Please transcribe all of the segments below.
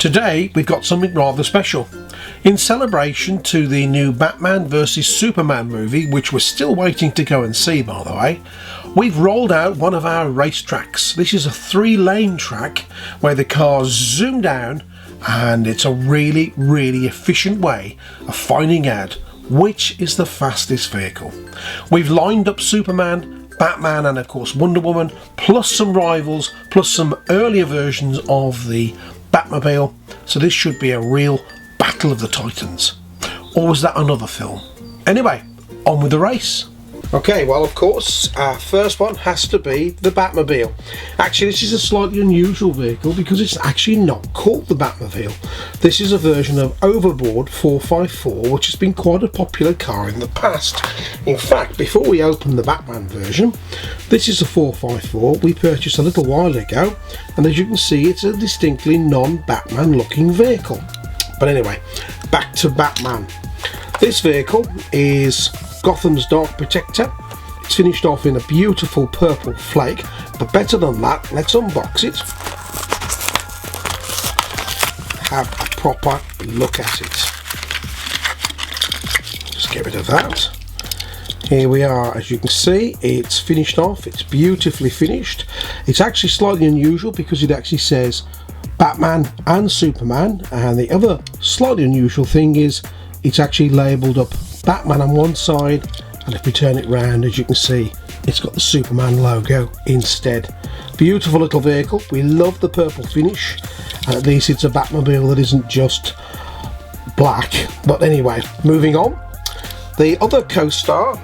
Today we've got something rather special. In celebration to the new Batman vs Superman movie, which we're still waiting to go and see by the way, we've rolled out one of our race tracks. This is a 3-lane track where the cars zoom down, and it's a really efficient way of finding out which is the fastest vehicle. We've lined up Superman, Batman and of course Wonder Woman, plus some rivals, plus some earlier versions of the Batmobile, so this should be a real battle of the titans. Or was that another film? Anyway, on with the race. Okay, well of course our first one has to be the Batmobile. Actually this is a slightly unusual vehicle because it's actually not called the Batmobile. This is a version of Overboard 454 which has been quite a popular car in the past. In fact, before we open the Batman version, this is a 454 we purchased a little while ago, and as you can see it's a distinctly non-Batman looking vehicle. But anyway, back to Batman. This vehicle is Gotham's Dark Protector. It's finished off in a beautiful purple flake, but better than that, let's unbox it, have a proper look at it. Just get rid of that. Here we are. As you can see, it's finished off, it's beautifully finished. It's actually slightly unusual because it actually says Batman and Superman, and the other slightly unusual thing is it's actually labelled up Batman on one side, and if we turn it round, as you can see, it's got the Superman logo instead. Beautiful little vehicle. We love the purple finish, and at least it's a Batmobile that isn't just black. But anyway, moving on. The other co-star,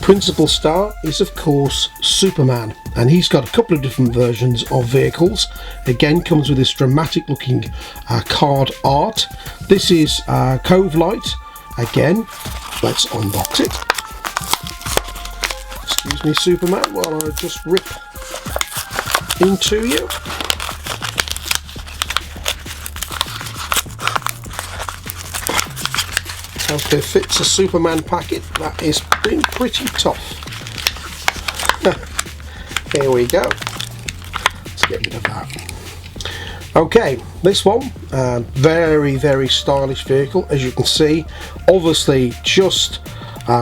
principal star, is of course Superman, and he's got a couple of different versions of vehicles. Again, comes with this dramatic looking card art. This is Cove Light. Again, let's unbox it. Excuse me Superman while I just rip into you. Hope it fits a Superman packet. That has been pretty tough. Here we go. Let's get rid of that. Okay, this one, very stylish vehicle, as you can see. Obviously just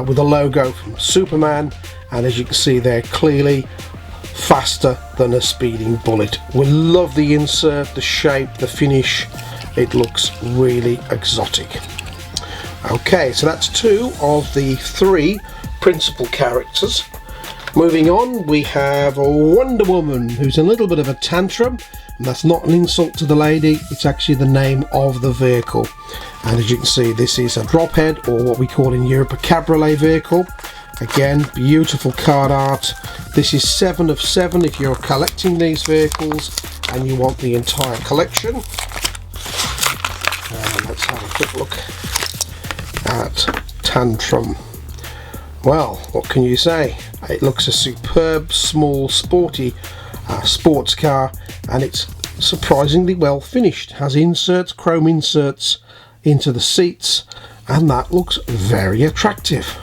with a logo from Superman, and as you can see they're clearly faster than a speeding bullet. We love the insert, the shape, the finish. It looks really exotic. Okay, so that's 2 of the 3 principal characters. Moving on, we have Wonder Woman, who's in a little bit of a tantrum, and that's not an insult to the lady, it's actually the name of the vehicle. And as you can see, this is a drop head, or what we call in Europe a cabriolet vehicle. Again, beautiful card art. This is 7 of 7 if you're collecting these vehicles and you want the entire collection. And let's have a quick look at Tantrum. Well, what can you say? It looks a superb, small, sporty sports car, and it's surprisingly well finished. It has inserts, chrome inserts into the seats, and that looks very attractive.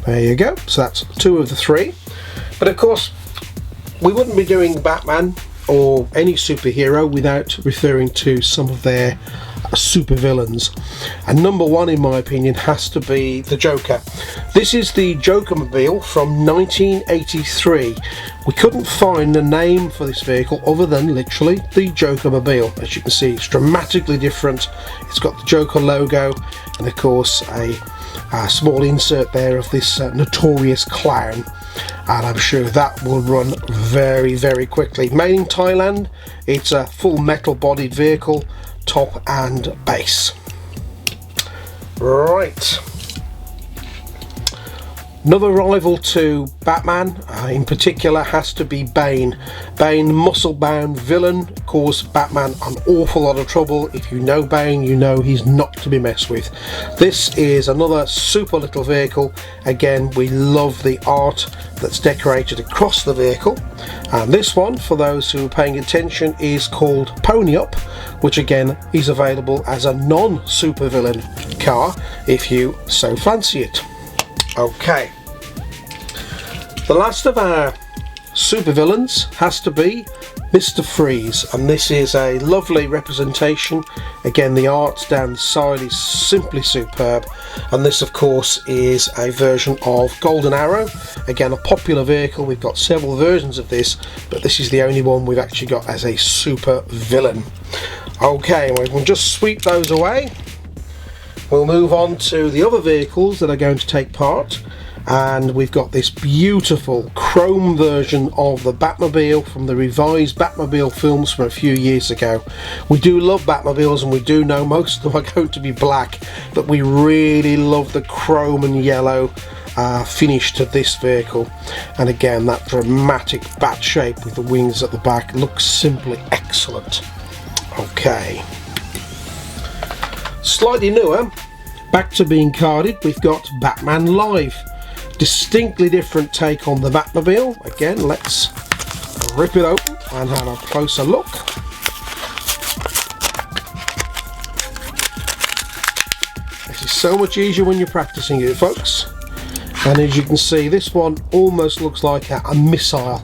There you go. So that's 2 of the 3. But of course, we wouldn't be doing Batman or any superhero without referring to some of their super villains, and number 1 in my opinion has to be the Joker. This is the Jokermobile from 1983. We couldn't find a name for this vehicle other than literally the Jokermobile. As you can see, it's dramatically different. It's got the Joker logo and of course a small insert there of this notorious clown, and I'm sure that will run very quickly. Made in Thailand. It's a full metal bodied vehicle, top and base. Right, another rival to Batman in particular has to be Bane. Bane, muscle bound villain, caused Batman an awful lot of trouble. If you know Bane, you know he's not to be messed with. This is another super little vehicle. Again, we love the art that's decorated across the vehicle, and this one, for those who are paying attention, is called Pony Up, which again is available as a non-super villain car if you so fancy it. Okay, the last of our supervillains has to be Mr. Freeze, and this is a lovely representation. Again, the art down the side is simply superb, and this of course is a version of Golden Arrow, again a popular vehicle. We've got several versions of this, but this is the only one we've actually got as a super villain. Okay, we'll just sweep those away. We'll move on to the other vehicles that are going to take part, and we've got this beautiful chrome version of the Batmobile from the revised Batmobile films from a few years ago. We do love Batmobiles, and we do know most of them are going to be black, but we really love the chrome and yellow finish to this vehicle. And again, that dramatic bat shape with the wings at the back looks simply excellent. Okay, slightly newer, back to being carded, we've got Batman Live. Distinctly different take on the Batmobile. Again, let's rip it open and have a closer look. This is so much easier when you're practicing it, folks. And as you can see, this one almost looks like a missile,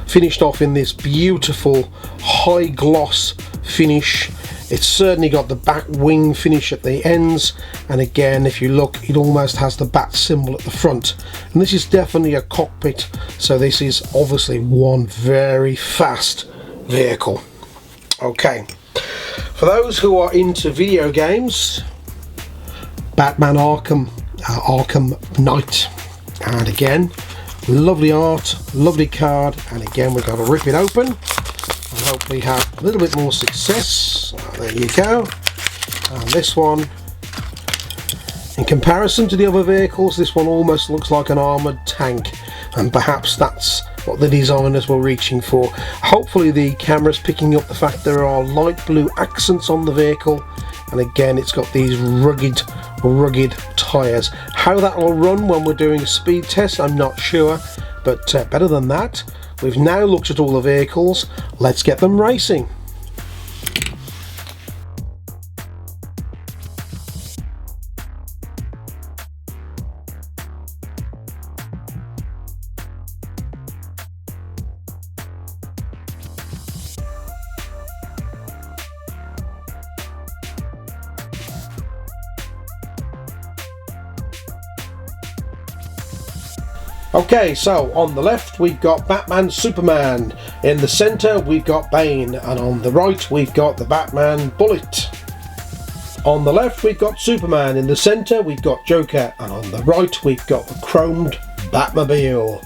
finished off in this beautiful high gloss finish. It's certainly got the bat wing finish at the ends, and again, if you look, it almost has the bat symbol at the front. And this is definitely a cockpit, so this is obviously one very fast vehicle. Okay, for those who are into video games, Batman Arkham Knight, and again, lovely art, lovely card, and again we've got to rip it open and hopefully have a little bit more success. There you go. And this one, in comparison to the other vehicles, this one almost looks like an armoured tank, and perhaps that's what the designers were reaching for. Hopefully the camera's picking up the fact there are light blue accents on the vehicle, and again it's got these rugged tyres. How that will run when we're doing a speed test, I'm not sure, but better than that. We've now looked at all the vehicles, let's get them racing. Okay, so on the left we've got Batman Superman, in the centre we've got Bane, and on the right we've got the Batman Bullet. On the left we've got Superman, in the centre we've got Joker, and on the right we've got the chromed Batmobile.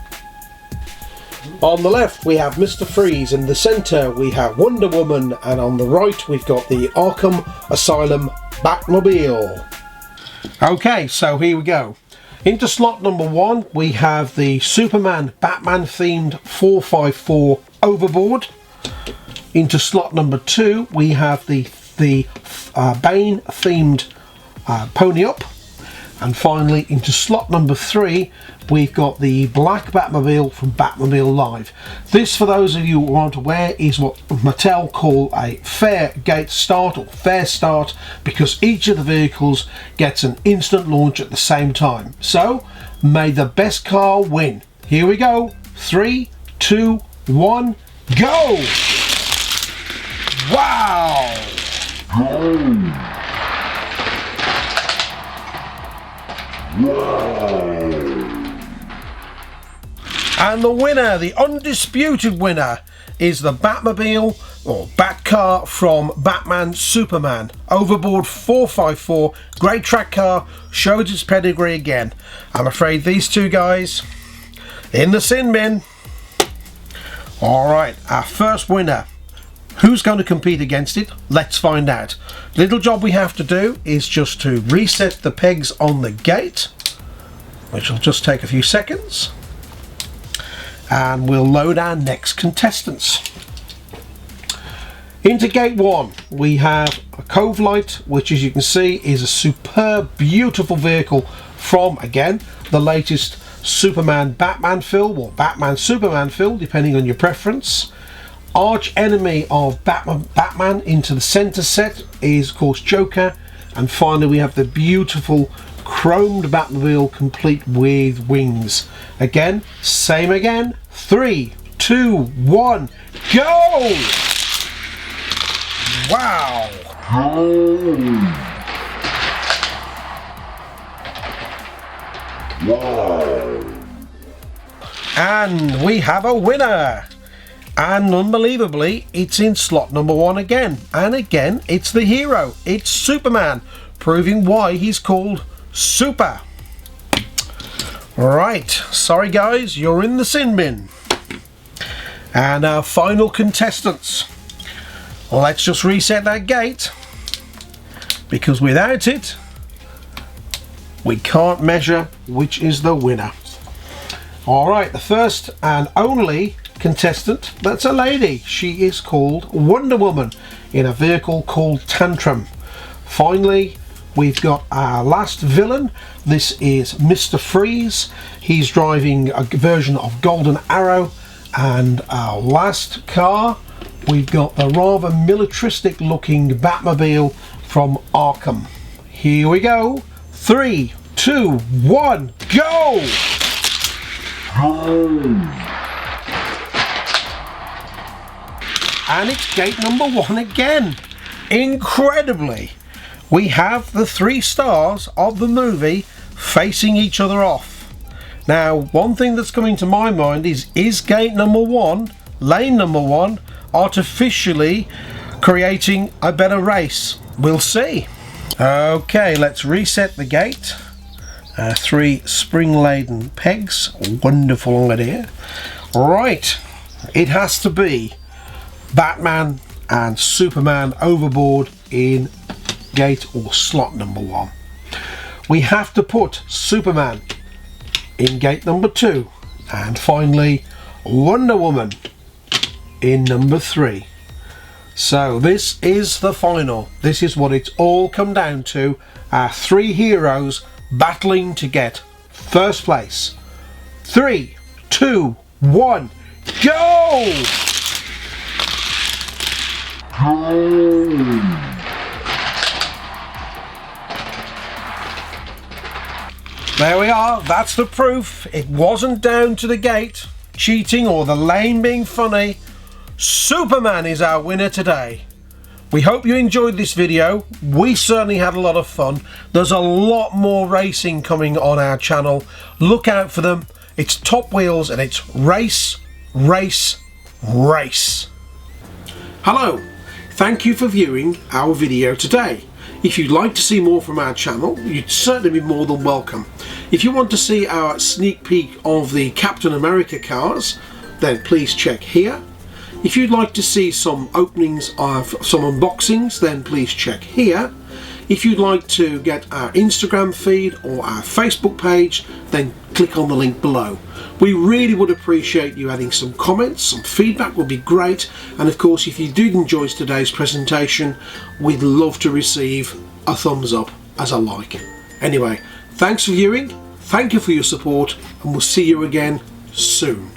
On the left we have Mr. Freeze, in the centre we have Wonder Woman, and on the right we've got the Arkham Asylum Batmobile. Okay, so here we go. Into slot number 1 we have the Superman Batman themed 4x4 overboard. Into slot number 2 we have the Bane themed pony up. And finally into slot number 3 we've got the black Batmobile from Batmobile Live. This, for those of you who aren't aware, is what Mattel call a fair gate start, or fair start, because each of the vehicles gets an instant launch at the same time. So may the best car win. Here we go. 3, 2, 1, go! Wow! And the winner, the undisputed winner, is the Batmobile, or Batcar, from Batman Superman. Overboard 4x4, great track car, showed its pedigree again. I'm afraid these two guys in the sin bin. Alright, our first winner. Who's going to compete against it? Let's find out. The little job we have to do is just to reset the pegs on the gate, which will just take a few seconds. And we'll load our next contestants. Into gate 1 we have a Cove Light, which as you can see is a superb, beautiful vehicle from, again, the latest Superman Batman film, or Batman Superman film, depending on your preference. Arch enemy of Batman into the center set is of course Joker, and finally we have the beautiful chromed Batmobile complete with wings. Again, same again. 3, 2, 1, go! Wow! And we have a winner! And unbelievably, it's in slot number 1 again. And again, it's the hero. It's Superman, proving why he's called Super. Right, sorry guys, you're in the sin bin. And our final contestants. Let's just reset that gate, because without it, we can't measure which is the winner. Alright, the first and only contestant, that's a lady. She is called Wonder Woman in a vehicle called Tantrum. Finally, we've got our last villain. This is Mr. Freeze. He's driving a version of Golden Arrow. And our last car, we've got the rather militaristic looking Batmobile from Arkham. Here we go. 3, 2, 1, go! And it's gate number 1 again. Incredibly, we have the 3 stars of the movie facing each other off. Now, one thing that's coming to my mind is gate number 1, lane number 1, artificially creating a better race? We'll see. Okay, let's reset the gate. 3 spring-laden pegs. Wonderful idea. Right, it has to be Batman and Superman overboard in gate or slot number 1. We have to put Superman in gate number 2, and finally Wonder Woman in number 3. So this is the final. This is what it's all come down to. Our 3 heroes battling to get first place. 3, 2, 1, go! There we are, that's the proof. It wasn't down to the gate, cheating, or the lane being funny. Superman is our winner today. We hope you enjoyed this video. We certainly had a lot of fun. There's a lot more racing coming on our channel. Look out for them. It's Top Wheels and it's race, race, race. Hello. Thank you for viewing our video today. If you'd like to see more from our channel, you'd certainly be more than welcome. If you want to see our sneak peek of the Captain America cars, then please check here. If you'd like to see some openings of some unboxings, then please check here. If you'd like to get our Instagram feed or our Facebook page, then click on the link below. We really would appreciate you adding some comments, some feedback would be great, and of course if you did enjoy today's presentation, we'd love to receive a thumbs up as a like. Anyway, thanks for viewing, thank you for your support, and we'll see you again soon.